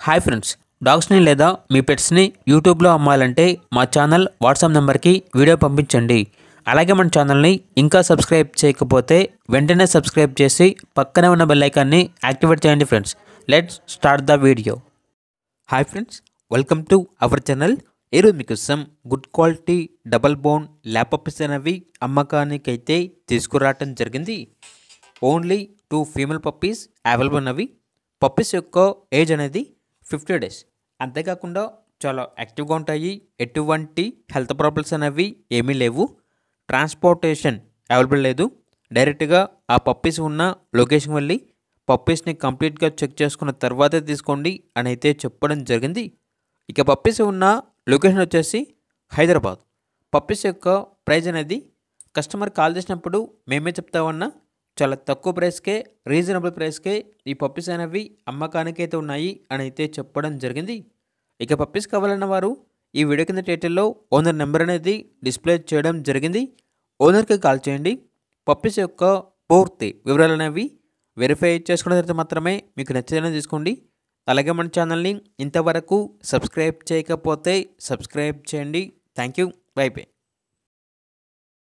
Hi friends, డాగ్స్ని లేదా మీ పెట్స్ని యూట్యూబ్లో అమ్మాలంటే మా ఛానల్ వాట్సాప్ నెంబర్కి వీడియో పంపించండి. అలాగే మన ఛానల్ని ఇంకా సబ్స్క్రైబ్ చేయకపోతే వెంటనే సబ్స్క్రైబ్ చేసి పక్కనే ఉన్న బెల్ ఐకాన్ని యాక్టివేట్ చేయండి friends. Let's start the video. Hi friends, welcome to our channel. ఈరోజు మీకోసం good quality double bone lap puppies అనేవి అమ్మకానికైతే తీసుకురావటం జరిగింది. ఓన్లీ 2 ఫీమేల్ పప్పీస్ అవైలబుల్ ఉన్నవి. పప్పీస్ యొక్క ఏజ్ అనేది 50 days. అంతేకాకుండా చాలా యాక్టివ్గా ఉంటాయి. ఎటువంటి హెల్త్ ప్రాబ్లమ్స్ అనేవి ఏమీ లేవు. ట్రాన్స్పోర్టేషన్ అవైలబుల్ లేదు. డైరెక్ట్గా ఆ పప్పీస్ ఉన్న లొకేషన్ వెళ్ళి పప్పీస్ని కంప్లీట్గా చెక్ చేసుకున్న తర్వాతే తీసుకోండి అని అయితే చెప్పడం జరిగింది. ఇక పప్పీస్ ఉన్న లొకేషన్ వచ్చేసి హైదరాబాద్. పప్పీస్ యొక్క ప్రైస్ అనేది కస్టమర్ కాల్ చేసినప్పుడు మేమే చెప్తామన్నా చాలా తక్కువ ప్రైస్కే, రీజనబుల్ ప్రైస్కే ఈ పప్పీస్ అనేవి అమ్మకానికైతే ఉన్నాయి అని అయితే చెప్పడం జరిగింది. ఇక పప్పీస్ కావాలన్న వారు ఈ వీడియో కింద టైటిల్లో ఓనర్ నెంబర్ అనేది డిస్ప్లే చేయడం జరిగింది. ఓనర్కి కాల్ చేయండి. పప్పీస్ యొక్క పూర్తి వివరాలు అనేవి వెరిఫై చేసుకున్న తర్వాత మాత్రమే మీకు నచ్చేదని తీసుకోండి. అలాగే మన ఛానల్ని ఇంతవరకు సబ్స్క్రైబ్ చేయకపోతే సబ్స్క్రైబ్ చేయండి. Thank you. By by.